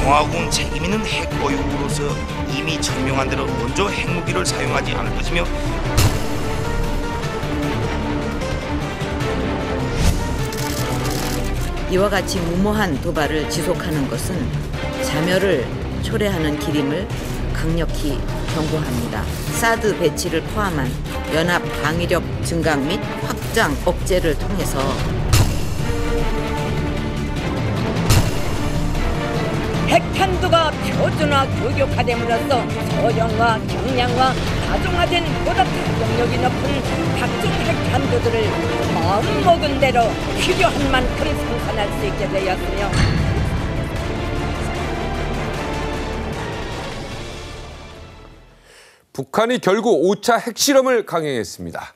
共和国은 책임 있는 핵 보유국으로서 이미 천명한 대로 먼저 핵무기를 사용하지 않을 것이며 이와 같이 무모한 도발을 지속하는 것은 자멸을 초래하는 길임을 강력히 경고합니다. 사드 배치를 포함한 연합 방위력 증강 및 확장 억제를 통해서 핵탄두가 표준화 교육화됨으로써 소형화, 경량화, 다중화된 보다 타격력이 높은 각종 핵탄두들을 마음먹은 대로 필요한 만큼 생산할 수 있게 되었으며 북한이 결국 5차 핵실험을 강행했습니다.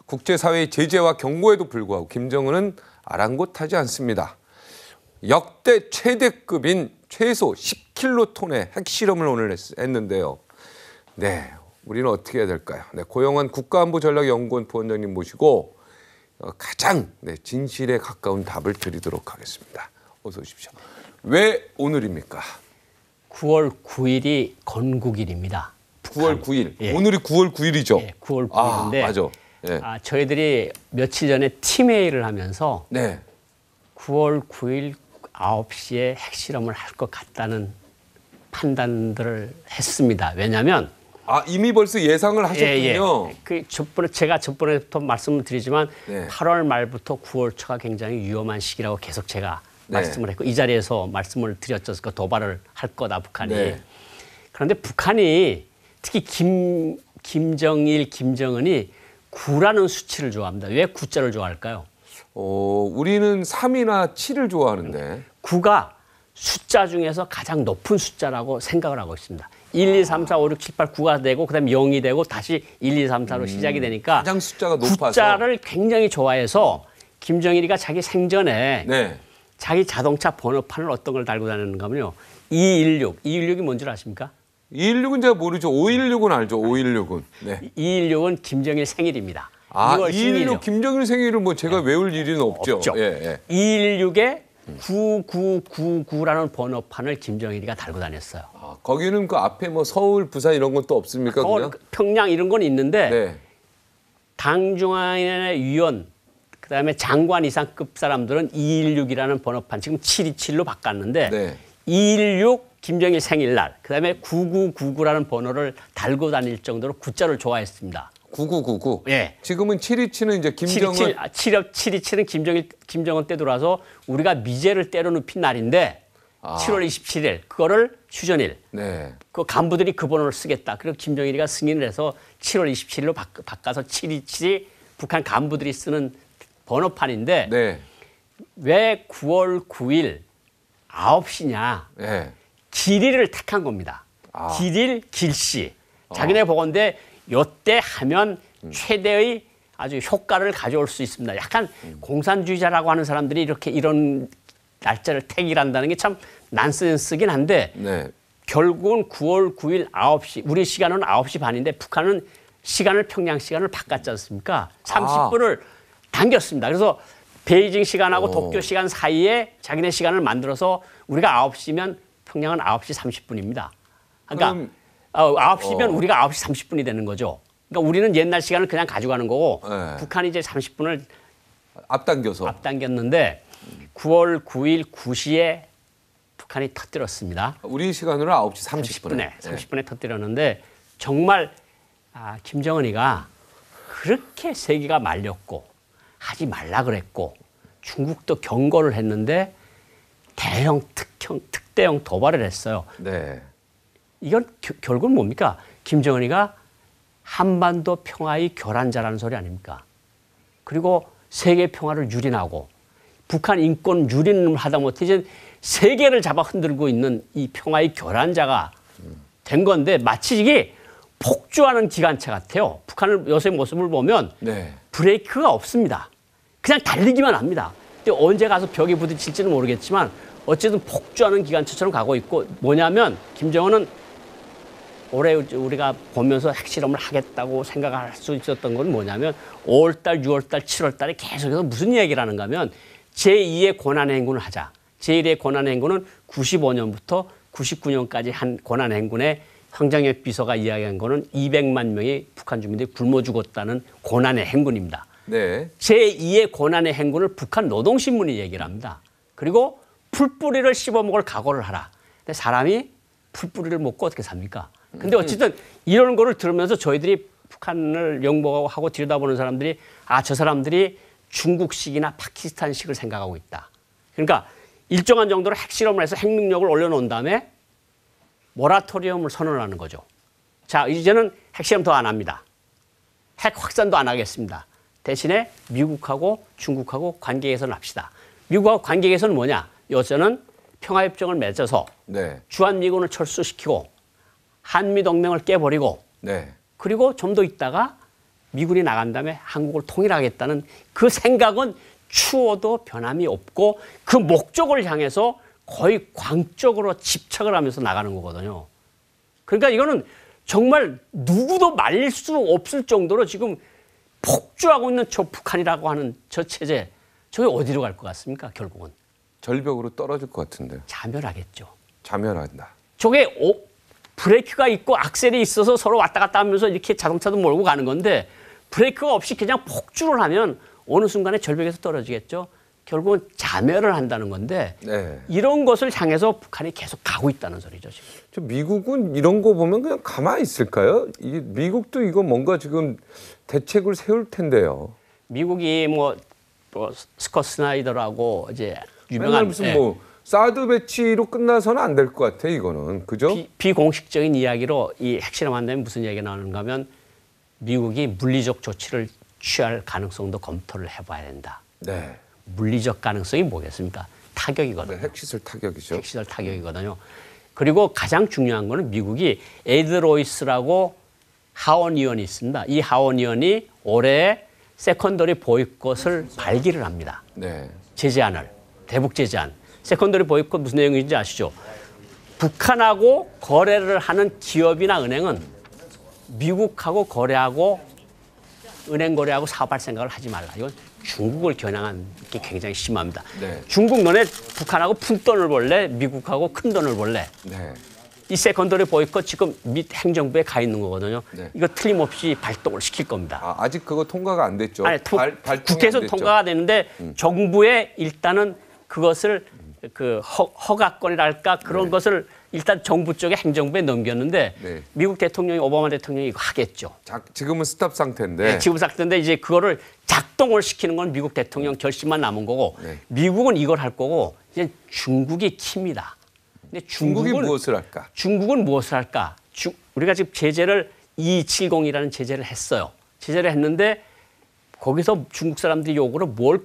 국제사회의 제재와 경고에도 불구하고 김정은은 아랑곳하지 않습니다. 역대 최대급인 최소 10킬로톤의 핵실험을 오늘 했는데요. 네, 우리는 어떻게 해야 될까요? 네, 고영환 국가안보전략연구원 부원장님 모시고 가장 진실에 가까운 답을 드리도록 하겠습니다. 어서 오십시오. 왜 오늘입니까? 9월 9일이 건국일입니다. 9월 9일. 예. 오늘이 9월 9일이죠? 예, 9월 9일인데 맞아. 예. 저희들이 며칠 전에 팀회의를 하면서 네. 9월 9일 9시에 핵실험을 할 것 같다는 판단들을 했습니다. 왜냐하면 이미 벌써 예상을 하셨군요. 제가 저번에부터 말씀을 드리지만 네. 8월 말부터 9월 초가 굉장히 위험한 시기라고 계속 제가 말씀을 했고 이 자리에서 말씀을 드렸죠. 그 도발을 할 거다 북한이. 네. 그런데 북한이 특히 김정일, 김정은이 9라는 수치를 좋아합니다. 왜 9자를 좋아할까요? 우리는 3이나 7을 좋아하는데. 9가 숫자 중에서 가장 높은 숫자라고 생각을 하고 있습니다. 1, 2, 3, 4, 5, 6, 7, 8, 9가 되고 그다음에 0이 되고 다시 1, 2, 3, 4로 시작이 되니까 가장 숫자가 높아서. 9자를 굉장히 좋아해서 김정일이가 자기 생전에 네. 자기 자동차 번호판을 어떤 걸 달고 다니는가 하면요. 216. 216이 뭔 줄 아십니까? 216은 제가 모르죠. 516은 알죠. 516은. 네. 216은 김정일 생일입니다. 216 16. 김정일 생일은 뭐 제가 외울 일은 없죠. 없죠. 예. 216에 9999라는 번호판을 김정일이가 달고 다녔어요. 거기는 그 앞에 뭐 서울, 부산 이런 것도 없습니까? 그냥? 평양 이런 건 있는데 네. 당중앙의 위원 그다음에 장관 이상급 사람들은 216이라는 번호판 지금 727로 바꿨는데 네. 216 김정일 생일날 그다음에 9999라는 번호를 달고 다닐 정도로 9자를 좋아했습니다. 9999. 예. 지금은 727은 이제 김정은 727은 김정은 때 들어와서 우리가 미제를 때려 눕힌 날인데 7월 27일 그거를 휴전일. 네. 그 간부들이 그 번호를 쓰겠다. 그리고 김정일이가 승인을 해서 7월 27일로 바꿔서 727이 북한 간부들이 쓰는 번호판인데 네. 왜 9월 9일 9시냐. 네. 길이를 택한 겁니다. 길일 길씨. 자기네 보건대 요때 하면 최대의 아주 효과를 가져올 수 있습니다. 약간 공산주의자라고 하는 사람들이 이렇게 이런 날짜를 택일한다는 게 참 난센스긴 한데 네. 결국은 9월 9일 9시 우리 시간은 9시 반인데 북한은 시간을 평양 시간을 바꿨지 않습니까? 30분을 당겼습니다. 그래서 베이징 시간하고 도쿄 시간 사이에 자기네 시간을 만들어서 우리가 9시면 평양은 9시 30분입니다. 그러니까 9시면 우리가 9시 30분이 되는 거죠. 그러니까 우리는 옛날 시간을 그냥 가져가는 거고 네. 북한이 이제 30분을 앞당겼는데 9월 9일 9시에 북한이 터뜨렸습니다. 우리 시간으로 9시 30분에. 30분에 터뜨렸는데 정말 김정은이가 그렇게 세계가 말렸고 하지 말라 그랬고 중국도 경고를 했는데 대형 특대형 도발을 했어요. 네. 이건 결국은 뭡니까? 김정은이가 한반도 평화의 결란자라는 소리 아닙니까? 그리고 세계 평화를 유린하고 북한 인권 유린을 하다못해 이제 세계를 잡아 흔들고 있는 이 평화의 결란자가 된 건데 마치 이게 폭주하는 기관차 같아요. 북한을 요새 모습을 보면 네. 브레이크가 없습니다. 그냥 달리기만 합니다. 근데 언제 가서 벽에 부딪힐지는 모르겠지만 어쨌든 폭주하는 기관차처럼 가고 있고 뭐냐면 김정은은 올해 우리가 보면서 핵실험을 하겠다고 생각할 수 있었던 건 뭐냐면 5월달, 6월달, 7월달에 계속해서 무슨 얘기를 하는가 하면 제2의 고난의 행군을 하자. 제1의 고난의 행군은 95년부터 99년까지 한 고난 행군에 황정엽 비서가 이야기한 거는 200만 명의 북한 주민들이 굶어 죽었다는 고난의 행군입니다. 네. 제2의 고난의 행군을 북한 노동신문이 얘기를 합니다. 그리고 풀뿌리를 씹어먹을 각오를 하라. 근데 사람이 풀뿌리를 먹고 어떻게 삽니까? 근데 어쨌든 이런 거를 들으면서 저희들이 북한을 영복하고 들여다보는 사람들이 아, 저 사람들이 중국식이나 파키스탄식을 생각하고 있다. 그러니까 일정한 정도로 핵실험을 해서 핵능력을 올려놓은 다음에 모라토리엄을 선언하는 거죠. 자, 이제는 핵실험 더 안 합니다. 핵 확산도 안 하겠습니다. 대신에 미국하고 중국하고 관계 개선을 합시다. 미국하고 관계 개선은 뭐냐? 요새는 평화협정을 맺어서 네. 주한미군을 철수시키고 한미동맹을 깨버리고 네. 그리고 좀 더 있다가 미군이 나간 다음에 한국을 통일하겠다는 그 생각은 추워도 변함이 없고 그 목적을 향해서 거의 광적으로 집착을 하면서 나가는 거거든요. 그러니까 이거는 정말 누구도 말릴 수 없을 정도로 지금 폭주하고 있는 저 북한이라고 하는 저 체제, 저게 어디로 갈 것 같습니까? 결국은. 절벽으로 떨어질 것 같은데. 자멸하겠죠. 자멸한다. 저게 브레이크가 있고 악셀이 있어서 서로 왔다 갔다 하면서 이렇게 자동차도 몰고 가는 건데 브레이크가 없이 그냥 폭주를 하면 어느 순간에 절벽에서 떨어지겠죠. 결국은 자멸을 한다는 건데 네. 이런 것을 향해서 북한이 계속 가고 있다는 소리죠. 지금. 저 미국은 이런 거 보면 그냥 가만히 있을까요? 미국도 이거 뭔가 지금 대책을 세울 텐데요. 미국이 뭐 스콧 스나이더라고 이제 맨날 유명한 무슨 뭐 사드 배치로 끝나서는 안 될 것 같아 이거는. 그죠? 비공식적인 이야기로 이 핵실험 한다면 무슨 얘기가 나오는가 하면 미국이 물리적 조치를 취할 가능성도 검토를 해봐야 된다. 네. 물리적 가능성이 뭐겠습니까? 타격이거든요. 네, 핵시설 타격이죠. 핵시설 타격이거든요. 그리고 가장 중요한 거는 미국이 에드 로이스라고 하원의원이 있습니다. 이 하원의원이 올해 세컨더리 보이콧을 발기를 합니다. 네. 제재안을, 대북 제재안. 세컨더리 보이콧 무슨 내용인지 아시죠? 북한하고 거래를 하는 기업이나 은행은 미국하고 거래하고 은행 거래하고 사업할 생각을 하지 말라. 이건 중국을 겨냥한 게 굉장히 심합니다. 네. 중국 너네 북한하고 푼 돈을 벌래? 미국하고 큰 돈을 벌래? 네. 이 세컨더리 보이콧 지금 밑 행정부에 가 있는 거거든요. 네. 이거 틀림없이 발동을 시킬 겁니다. 아직 그거 통과가 안 됐죠. 아니, 발동이 국회에서 안 됐죠. 통과가 되는데 정부에 일단은 그것을 그 허가권이랄까 그런 네. 것을 일단 정부 쪽에 행정부에 넘겼는데 네. 미국 대통령이 오바마 대통령이 이거 하겠죠. 지금은 스탑 상태인데. 네, 지금 상태인데 이제 그거를 작동을 시키는 건 미국 대통령 결심만 남은 거고 네. 미국은 이걸 할 거고 이제 중국이 킵니다. 근데 중국이 무엇을 할까? 중국은 무엇을 할까? 우리가 지금 제재를 270이라는 제재를 했어요. 제재를 했는데 거기서 중국 사람들이 요구를 뭘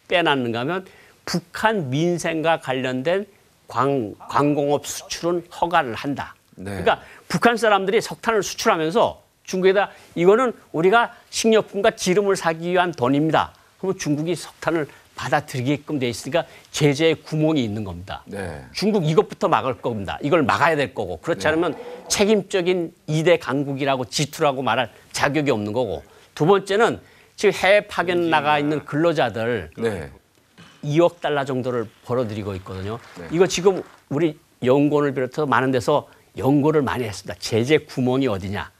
빼놨는가 하면 북한 민생과 관련된 광공업 수출은 허가를 한다. 네. 그러니까 북한 사람들이 석탄을 수출하면서 중국에다 이거는 우리가 식료품과 기름을 사기 위한 돈입니다. 그러면 중국이 석탄을 받아들이게끔 돼 있으니까 제재의 구멍이 있는 겁니다. 네. 중국 이것부터 막을 겁니다. 이걸 막아야 될 거고 그렇지 않으면 책임적인 2대 강국이라고 지투라고 말할 자격이 없는 거고 두 번째는 지금 해외 파견 나가 있는 근로자들 네. 2억 달러 정도를 벌어들이고 있거든요. 네. 이거 지금 우리 연구원을 비롯해서 많은 데서 연구를 많이 했습니다. 제재 구멍이 어디냐.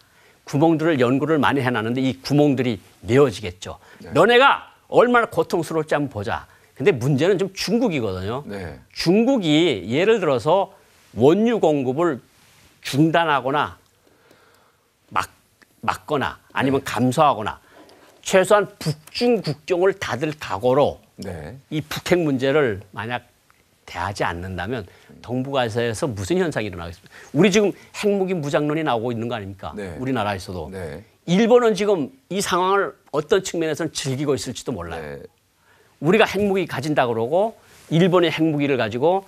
구멍들을 연구를 많이 해놨는데 이 구멍들이 메워지겠죠. 네. 너네가 얼마나 고통스러울지 한번 보자. 근데 문제는 좀 중국이거든요. 네. 중국이 예를 들어서 원유 공급을 중단하거나 막거나 아니면 감소하거나 최소한 북중 국경을 닫을 각오로 네. 이 북핵 문제를 만약 대하지 않는다면 동북아시아에서 무슨 현상이 일어나겠습니까? 우리 지금 핵무기 무장론이 나오고 있는 거 아닙니까? 네. 우리나라에서도. 네. 일본은 지금 이 상황을 어떤 측면에서는 즐기고 있을지도 몰라요. 네. 우리가 핵무기 가진다 그러고 일본이 핵무기를 가지고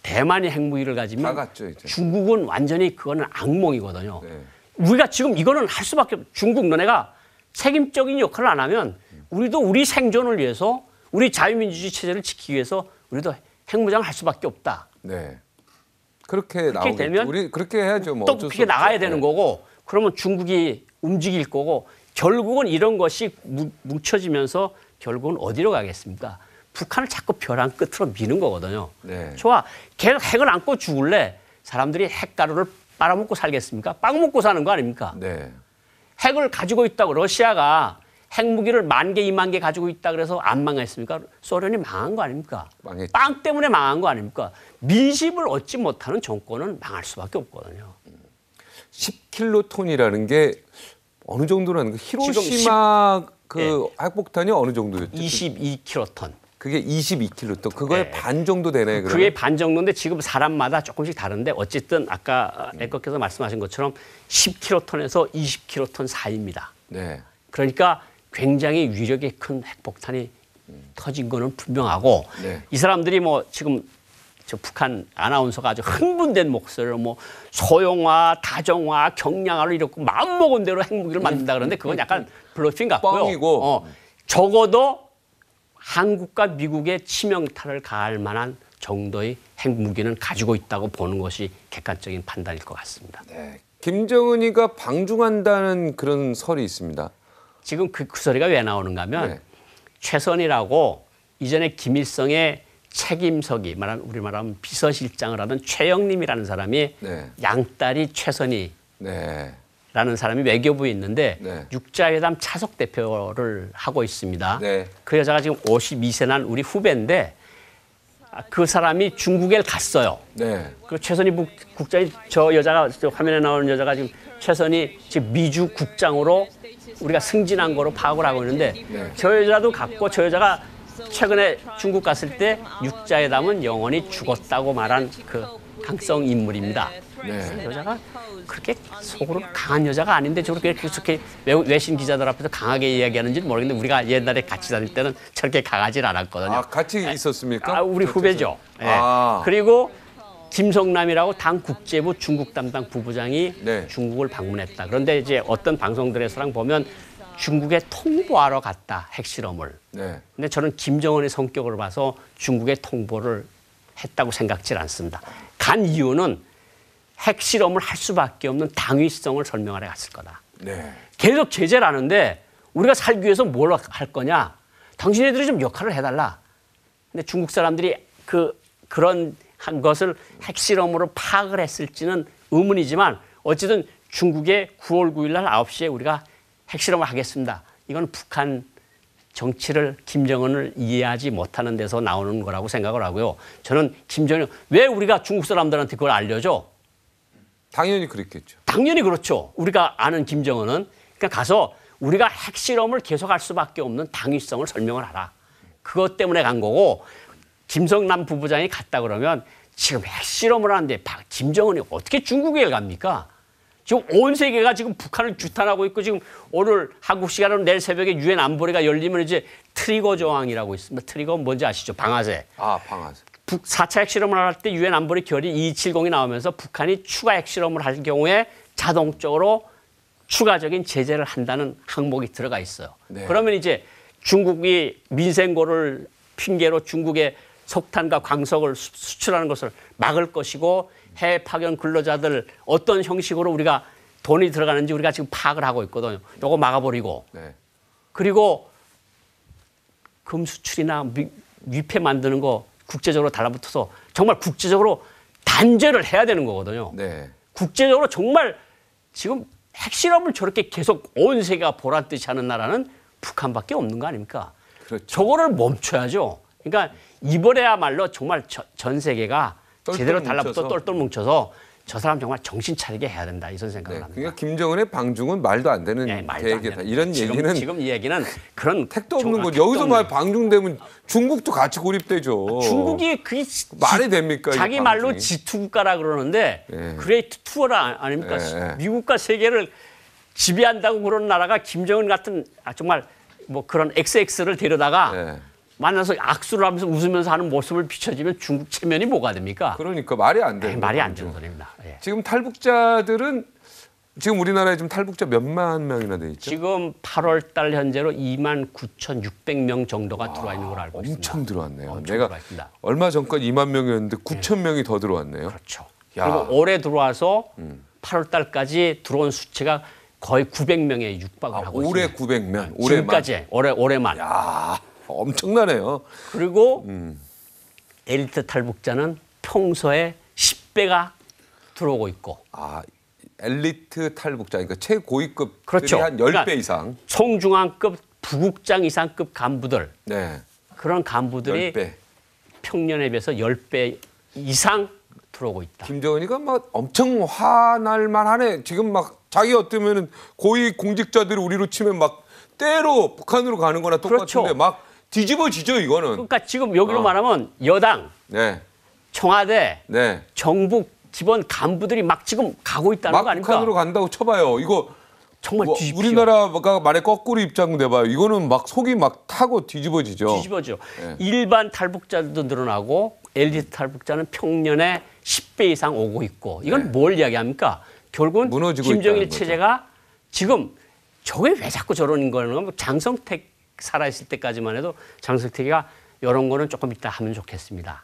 대만이 핵무기를 다 가지면 갔죠, 이제. 중국은 완전히 그거는 악몽이거든요. 네. 우리가 지금 이거는 할 수밖에 없어요. 중국 너네가 책임적인 역할을 안 하면 우리도 우리 생존을 위해서 우리 자유민주주의 체제를 지키기 위해서 우리도 핵무장을 할 수밖에 없다. 네. 그렇게 나오겠죠. 되면 우리 그렇게 해야죠. 뭐 또 어쩔 수 그렇게 나가야 없죠. 되는 네. 거고 그러면 중국이 움직일 거고 결국은 이런 것이 뭉쳐지면서 결국은 어디로 가겠습니까? 북한을 자꾸 벼랑 끝으로 미는 거거든요. 네. 좋아. 걔 핵을 안고 죽을래. 사람들이 핵가루를 빨아먹고 살겠습니까? 빵 먹고 사는 거 아닙니까? 네. 핵을 가지고 있다고 러시아가 핵무기를 10,000개, 20,000개 가지고 있다 그래서 안 망했습니까? 소련이 망한 거 아닙니까? 망했죠. 빵 때문에 망한 거 아닙니까? 민심을 얻지 못하는 정권은 망할 수밖에 없거든요. 10킬로톤이라는 게 어느 정도라는 거? 히로시마 핵폭탄이 어느 정도였죠? 22킬로톤. 그게 22킬로톤. 그거의 네. 반 정도 되네. 그러면? 그게 반 정도인데 지금 사람마다 조금씩 다른데 어쨌든 아까 앵커께서 말씀하신 것처럼 10킬로톤에서 20킬로톤 사이입니다. 네. 그러니까 굉장히 위력이 큰 핵폭탄이 터진 거는 분명하고 네. 이 사람들이 뭐 지금 저 북한 아나운서가 아주 흥분된 목소리로 뭐 소형화, 다정화, 경량화를 이렇게 마음먹은 대로 핵무기를 만든다 그러는데 그건 약간 블러핑 같고요. 뻥이고. 적어도 한국과 미국의 치명타를 가할 만한 정도의 핵무기는 가지고 있다고 보는 것이 객관적인 판단일 것 같습니다. 네. 김정은이가 방중한다는 그런 설이 있습니다. 지금 그 소리가 왜 나오는가 하면 네. 최선이라고 이전에 김일성의 책임서기 우리 말하면 비서실장을 하던 최영림이라는 사람이 네. 양딸이 최선희라는 네. 사람이 외교부에 있는데 네. 육자회담 차석 대표를 하고 있습니다. 네. 그 여자가 지금 52세 난 우리 후배인데 그 사람이 중국에 갔어요. 네. 그 최선희 국장이 저 여자가 저 화면에 나오는 여자가 지금 최선희 지금 미주 국장으로 우리가 승진한 거로 파악을 하고 있는데 네. 저 여자도 갔고 저 여자가 최근에 중국 갔을 때 육자회담은 영원히 죽었다고 말한 그 강성 인물입니다. 네. 여자가 그렇게 속으로 강한 여자가 아닌데 저렇게 그렇게 외신 기자들 앞에서 강하게 이야기하는지는 모르겠는데 우리가 옛날에 같이 다닐 때는 저렇게 강하진 않았거든요. 아, 같이 있었습니까? 우리 후배죠. 예. 아. 그리고 김성남이라고 당 국제부 중국 담당 부부장이 네. 중국을 방문했다. 그런데 이제 어떤 방송들에서랑 보면 중국에 통보하러 갔다 핵실험을. 네. 근데 저는 김정은의 성격을 봐서 중국에 통보를 했다고 생각지 않습니다. 간 이유는 핵실험을 할 수밖에 없는 당위성을 설명하러 갔을 거다. 네. 계속 제재를 하는데 우리가 살기 위해서 뭘 할 거냐? 당신네들이 좀 역할을 해달라. 근데 중국 사람들이 그런 한 것을 핵실험으로 파악을 했을지는 의문이지만 어쨌든 중국의 9월 9일 날 9시에 우리가 핵실험을 하겠습니다. 이건 북한 정치를 김정은을 이해하지 못하는 데서 나오는 거라고 생각을 하고요. 저는 김정은 왜 우리가 중국 사람들한테 그걸 알려줘? 당연히 그랬겠죠. 당연히 그렇죠. 우리가 아는 김정은은 그러니까 가서 우리가 핵실험을 계속할 수밖에 없는 당위성을 설명을 하라. 그것 때문에 간 거고 김성남 부부장이 갔다 그러면 지금 핵실험을 하는데 김정은이 어떻게 중국에 갑니까? 지금 온 세계가 지금 북한을 규탄하고 있고 지금 오늘 한국 시간으로 내일 새벽에 유엔 안보리가 열리면 이제 트리거 조항이라고 있습니다. 트리거는 뭔지 아시죠? 방아쇠. 아, 방아쇠. 4차 핵실험을 할 때 유엔 안보리 결의 2270이 나오면서 북한이 추가 핵실험을 할 경우에 자동적으로 추가적인 제재를 한다는 항목이 들어가 있어요. 네. 그러면 이제 중국이 민생고를 핑계로 중국의 석탄과 광석을 수출하는 것을 막을 것이고 해외 파견 근로자들 어떤 형식으로 우리가 돈이 들어가는지 우리가 지금 파악을 하고 있거든요. 요거 막아버리고 네. 그리고 금 수출이나 위패 만드는 거 국제적으로 달라붙어서 정말 국제적으로 단죄를 해야 되는 거거든요. 네. 국제적으로 정말 지금 핵실험을 저렇게 계속 온 세계가 보란 듯이 하는 나라는 북한밖에 없는 거 아닙니까? 그렇죠. 저거를 멈춰야죠. 그러니까 이번에야말로 정말 전 세계가 똘똘 제대로 달라붙어 뭉쳐서. 똘똘 뭉쳐서 저 사람 정말 정신 차리게 해야 된다 이런 생각을 네. 합니다. 그러니까 김정은의 방중은 말도 안 되는 네, 말도 안 계획이다. 되는. 이런 얘기는 지금 이 얘기는 그런 택도 없는 정말 거죠. 택도 여기서 없는 말 방중되면 중국도 같이 고립되죠. 중국이 그게 말이 됩니까? 자기 이 말로 방중이. G2 국가라 그러는데 네. 그레이트 투어라 아닙니까? 네. 미국과 세계를 지배한다고 그러는 나라가 김정은 같은 정말 뭐 그런 XX를 데려다가 네. 만나서 악수를 하면서 웃으면서 하는 모습을 비춰지면 중국 체면이 뭐가 됩니까? 그러니까 말이 안 되는 말이 안 거죠. 되는 소리입니다. 예. 지금 탈북자들은 지금 우리나라에 지금 탈북자 몇만 명이나 돼 있죠? 지금 8월 달 현재로 29,600명 정도가 들어와 있는 걸로 알고 있습니다. 엄청 들어왔네요. 엄청 내가 들어와 있습니다. 얼마 전까지 2만 명이었는데 9천 명이 더 들어왔네요. 그렇죠. 야. 그리고 올해 들어와서 8월 달까지 들어온 수치가 거의 900명에 육박을 하고 올해 있습니다. 900명. 올해만. 지금까지 올해만. 야, 엄청나네요. 그리고 엘리트 탈북자는 평소에 10배가 들어오고 있고. 아, 엘리트 탈북자, 그러니까 최고위급 그렇죠. 한 10배 그러니까 이상. 총중앙급 부국장 이상급 간부들 네. 그런 간부들이 10배. 평년에 비해서 10배 이상 들어오고 있다. 김정은이가 막 엄청 화날 만하네. 지금 막 자기 어쩌면은 고위 공직자들이 우리로 치면 막 때로 북한으로 가는 거나 똑같은데 그렇죠. 막 뒤집어지죠, 이거는. 그러니까 지금 여기로 말하면 여당, 네. 청와대, 네. 정부 기본 간부들이 막 지금 가고 있다는 막 거 아닙니까? 북한으로 간다고 쳐봐요. 이거 정말 뭐 뒤집히죠. 우리나라가 만약 거꾸로 입장 내봐요. 이거는 막 속이 막 타고 뒤집어지죠. 뒤집어져. 네. 일반 탈북자들도 늘어나고 엘리트 탈북자는 평년에 10배 이상 오고 있고 이건 네. 뭘 이야기합니까? 결국은 무너지고 김정일 있다는 체제가 지금 저게 왜 자꾸 저러는 거는 장성택 살아있을 때까지만 해도 장성택이가 이런 거는 조금 이따 하면 좋겠습니다.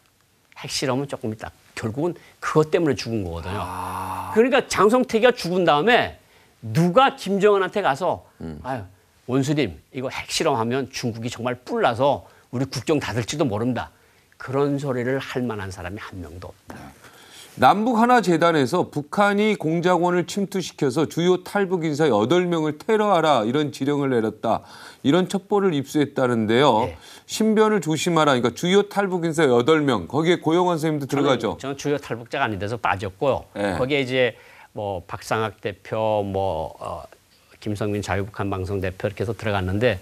핵실험은 조금 이따. 결국은 그것 때문에 죽은 거거든요. 그러니까 장성택이가 죽은 다음에 누가 김정은한테 가서 아유 원수님 이거 핵실험하면 중국이 정말 뿔나서 우리 국경 닫을지도 모른다. 그런 소리를 할 만한 사람이 한 명도 없다. 남북하나재단에서 북한이 공작원을 침투시켜서 주요 탈북 인사 8명을 테러하라 이런 지령을 내렸다. 이런 첩보를 입수했다는데요. 네. 신변을 조심하라. 그러니까 주요 탈북 인사 8명. 거기에 고영환 선생님도 들어가죠. 저는 주요 탈북자가 아닌 데서 빠졌고요. 네. 거기에 이제 뭐 박상학 대표, 김성민 자유북한 방송 대표 이렇게 해서 들어갔는데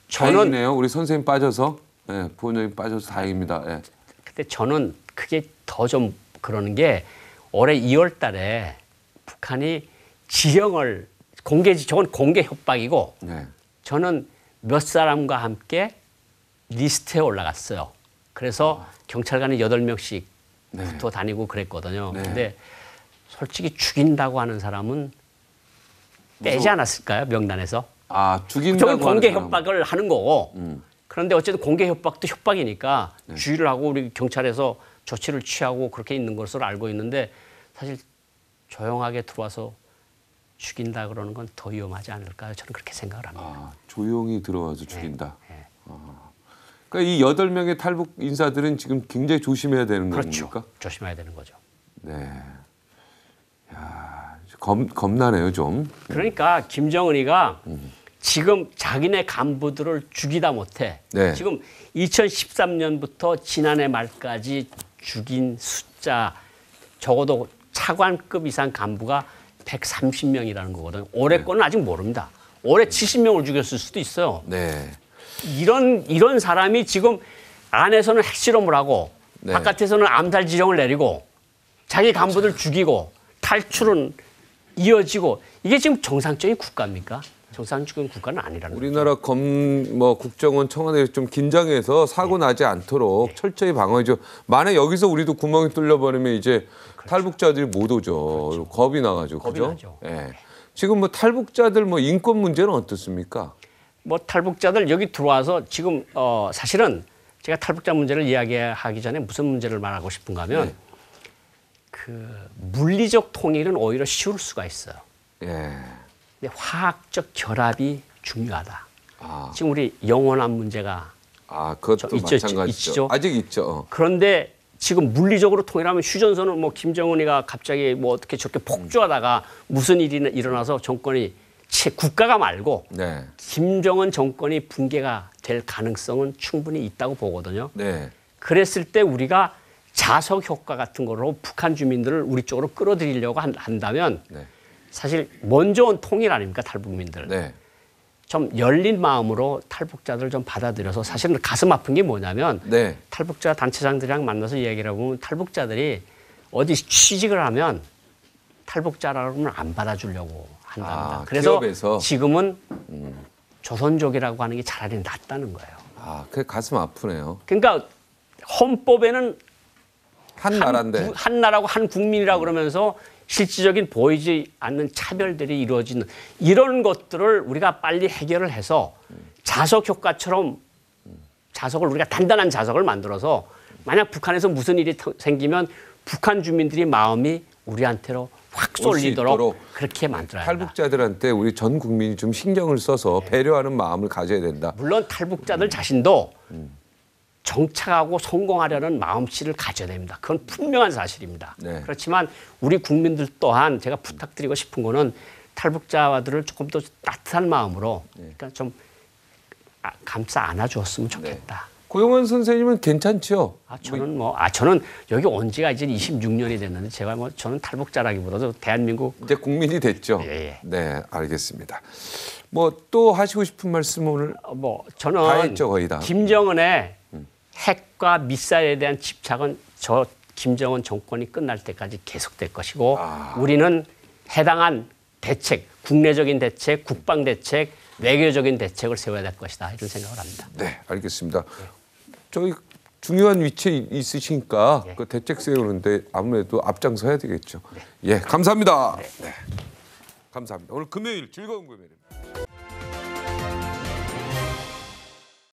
저는 다행이네요. 우리 선생님 빠져서. 네, 부원장님 빠져서 다행입니다. 네. 근데 저는 그게 더 좀 그러는 게 올해 2월 달에 북한이 지령을 저건 공개 협박이고 네. 저는 몇 사람과 함께 리스트에 올라갔어요. 그래서 경찰관이 8명씩 네. 붙어 다니고 그랬거든요. 네. 근데 솔직히 죽인다고 하는 사람은 빼지 않았을까요? 명단에서. 죽인다고 저건 공개 하는 사람은. 협박을 하는 거고. 그런데 어쨌든 공개 협박도 협박이니까 네. 주의를 하고 우리 경찰에서 조치를 취하고 그렇게 있는 것으로 알고 있는데 사실 조용하게 들어와서 죽인다 그러는 건 더 위험하지 않을까요? 저는 그렇게 생각을 합니다. 조용히 들어와서 죽인다. 네. 그러니까 이 8명의 탈북 인사들은 지금 굉장히 조심해야 되는 그렇죠. 겁니까? 조심해야 되는 거죠. 네. 야, 겁나네요, 좀. 그러니까 김정은이가 지금 자기네 간부들을 죽이다 못해 네. 지금 2013년부터 지난해 말까지 죽인 숫자 적어도 차관급 이상 간부가 130명이라는 거거든요. 올해 거는 아직 모릅니다. 올해 70명을 죽였을 수도 있어요. 네. 이런 사람이 지금 안에서는 핵실험을 하고 네. 바깥에서는 암살 지령을 내리고 자기 간부들 죽이고 탈출은 이어지고 이게 지금 정상적인 국가입니까? 정상적인 국가는 아니라는 거죠. 우리나라 국정원 청와대에서 좀 긴장해서 사고 나지 않도록 철저히 방어해줘. 만약 여기서 우리도 구멍이 뚫려버리면 이제 탈북자들이 못 오죠. 겁이 나가지고. 겁이 그죠? 나죠. 예. 지금 탈북자들 인권 문제는 어떻습니까? 탈북자들 여기 들어와서 지금 사실은 제가 탈북자 문제를 이야기하기 전에 무슨 문제를 말하고 싶은가 하면 그 물리적 통일은 오히려 쉬울 수가 있어요. 예. 근데 화학적 결합이 중요하다. 지금 우리 영원한 문제가 그것도 마찬가지죠. 있죠? 아직 있죠. 그런데 지금 물리적으로 통일하면 휴전선은 김정은이가 갑자기 어떻게 저렇게 폭주하다가 무슨 일이 일어나서 정권이 국가가 말고 네. 김정은 정권이 붕괴가 될 가능성은 충분히 있다고 보거든요. 네. 그랬을 때 우리가 자석 효과 같은 거로 북한 주민들을 우리 쪽으로 끌어들이려고 한다면 네. 사실 먼저 온 통일 아닙니까 탈북민들. 네. 좀 열린 마음으로 탈북자들 좀 받아들여서 사실은 가슴 아픈 게 뭐냐면 네. 탈북자 단체장들이랑 만나서 얘기를 해보면 탈북자들이 어디 취직을 하면 탈북자라고 하면 안 받아주려고 한답니다. 그래서 기업에서. 지금은 조선족이라고 하는 게 차라리 낫다는 거예요. 그게 가슴 아프네요. 그러니까 헌법에는 한 나라인데. 한 나라고 한 국민이라고 그러면서 실질적인 보이지 않는 차별들이 이루어지는 이런 것들을 우리가 빨리 해결을 해서 자석 효과처럼 자석을 우리가 단단한 자석을 만들어서 만약 북한에서 무슨 일이 생기면 북한 주민들이 마음이 우리한테로 확 쏠리도록 그렇게 만들어야 한다. 탈북자들한테 우리 전 국민이 좀 신경을 써서 배려하는 마음을 가져야 된다. 물론 탈북자들 자신도 정착하고 성공하려는 마음씨를 가져야 됩니다. 그건 분명한 사실입니다. 네. 그렇지만 우리 국민들 또한 제가 부탁드리고 싶은 거는 탈북자들을 조금 더 따뜻한 마음으로 그러니까 좀 감싸 안아주었으면 좋겠다. 고용원 선생님은 괜찮죠? 저는 여기 온 지가 이제 26년이 됐는데 제가 저는 탈북자라기보다도 대한민국 이제 국민이 됐죠. 예. 네, 알겠습니다. 뭐 또 하시고 싶은 말씀 오늘 저는 다 했죠, 거의 다. 김정은의 핵과 미사일에 대한 집착은 저 김정은 정권이 끝날 때까지 계속될 것이고 우리는 해당한 대책, 국내적인 대책, 국방 대책, 외교적인 대책을 세워야 될 것이다 이런 생각을 합니다. 네, 알겠습니다. 저희 중요한 위치에 있으시니까 그 대책 세우는데 아무래도 앞장서야 되겠죠. 예, 감사합니다. 네. 감사합니다. 오늘 금요일 즐거운 금요일입니다.